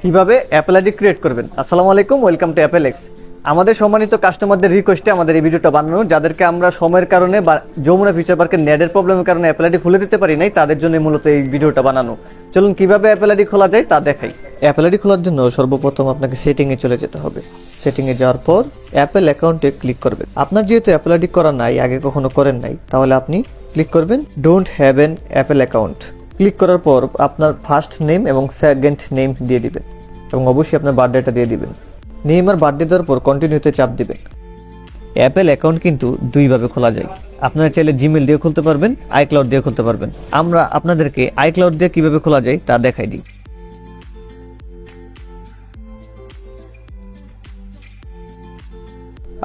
কিভাবে Apple ID create করবেন। আসসালামু আলাইকুম, ওয়েলকাম টু অ্যাপেলেক্স। আমাদের সম্মানিত কাস্টমারদের রিকোয়েস্টে আমাদের এই ভিডিওটা বানানো, যাদেরকে আমরা সময়ের কারণে বা যমুনা ফিচার পার্কের নেটের প্রবলেমের কারণে অ্যাপল আইডি খুলে দিতে পারি নাই, তাদের জন্য মূলত এই ভিডিওটা বানানো। চলুন কিভাবে অ্যাপল আইডি খোলা যায় তা দেখাই। অ্যাপল আইডি খোলার জন্য সর্বপ্রথম আপনাকে সেটিংয়ে চলে যেতে হবে। সেটিংয়ে যাওয়ার পর অ্যাপল অ্যাকাউন্টে ক্লিক করবেন। আপনার যেহেতু অ্যাপল আইডি করা নাই, আগে কখনো করেন নাই, তাহলে আপনি ক্লিক করবেন don't have an Apple account. Click করার পর আপনার ফার্স্ট নেম এবং সেকেন্ড নেম দিয়ে দিবেন এবং অবশ্যই আপনার বার্থডেটা দিয়ে দিবেন। নেম আর বার্থডে দেওয়ার পর কন্টিনিউতে চাপ দিবেন। অ্যাপেল অ্যাকাউন্ট কিন্তু দুইভাবে খোলা যায়। আপনারা চাইলে জিমেল দিয়ে খুলতে পারবেন, আইক্লাউড দিয়ে খুলতে পারবেন। আমরা আপনাদেরকে আইক্লাউড দিয়ে কিভাবে খোলা যায় তা দেখাই দিই।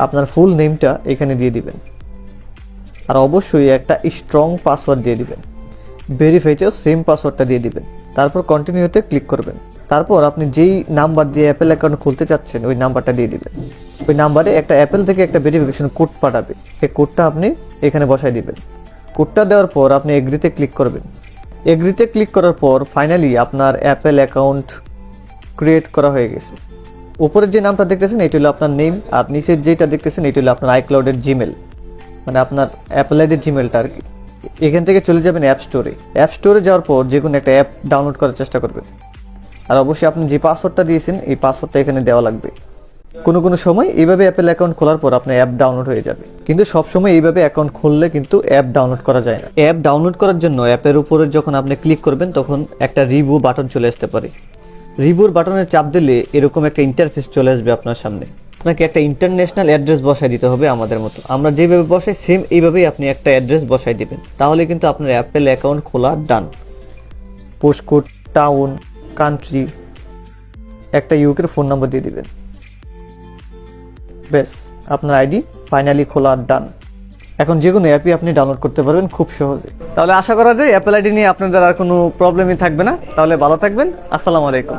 আপনার ফুল নেমটা এখানে দিয়ে দিবেন আর অবশ্যই একটা স্ট্রং পাসওয়ার্ড দিয়ে দিবেন। ভেরিফাইতেও সেম পাসওয়ার্ডটা দিয়ে দিবেন। তারপর কন্টিনিউতে ক্লিক করবেন। তারপর আপনি যেই নাম্বার দিয়ে অ্যাপেল অ্যাকাউন্ট খুলতে চাচ্ছেন ওই নাম্বারটা দিয়ে দিবেন। ওই নাম্বারে একটা অ্যাপেল থেকে একটা ভেরিফিকেশন কোড পাঠাবে, এই কোডটা আপনি এখানে বসাই দিবেন। কোডটা দেওয়ার পর আপনি এগ্রিতে ক্লিক করবেন। এগ্রিতে ক্লিক করার পর ফাইনালি আপনার অ্যাপেল অ্যাকাউন্ট ক্রিয়েট করা হয়ে গেছে। উপরের যে নামটা দেখতেছেন এটি হলো আপনার নেম, আর নিচের যেটা দেখতেছেন এটি হলো আপনার আইক্লাউডের জিমেল, মানে আপনার অ্যাপেল আইডির জিমেলটা আর কি। এখান থেকে চলে যাবেন অ্যাপ স্টোরে। অ্যাপ স্টোরে যাওয়ার পর যে কোনো একটা অ্যাপ ডাউনলোড করার চেষ্টা করবেন। আর অবশ্যই আপনি যে পাসওয়ার্ডটা দিয়েছেন এই পাসওয়ার্ডটা এখানে দেওয়া লাগবে। কোনো সময় এইভাবে অ্যাপেল অ্যাকাউন্ট খোলার পর আপনার অ্যাপ ডাউনলোড হয়ে যাবে, কিন্তু সবসময় এইভাবে অ্যাকাউন্ট খুললে কিন্তু অ্যাপ ডাউনলোড করা যায় না। অ্যাপ ডাউনলোড করার জন্য অ্যাপের উপরে যখন আপনি ক্লিক করবেন তখন একটা রিভিউ বাটন চলে আসতে পারে। রিভিউর বাটনের চাপ দিলে এরকম একটা ইন্টারফেস চলে আসবে আপনার সামনে। আপনাকে একটা ইন্টারন্যাশনাল অ্যাড্রেস বসাই দিতে হবে আমাদের মতো। আমরা যেভাবে বসাই সেম এইভাবেই আপনি একটা অ্যাড্রেস বসাই দিবেন, তাহলে কিন্তু আপনার অ্যাপেল অ্যাকাউন্ট খোলা ডান। পোস্টকোড, টাউন, কান্ট্রি, একটা ইউকের ফোন নাম্বার দিয়ে দিবেন। বেশ, আপনার আইডি ফাইনালি খোলা ডান। এখন যে কোনো অ্যাপই আপনি ডাউনলোড করতে পারবেন খুব সহজে। তাহলে আশা করা যায় অ্যাপেল আইডি নিয়ে আপনাদের আর কোনো প্রবলেমই থাকবে না। তাহলে ভালো থাকবেন। আসসালামু আলাইকুম।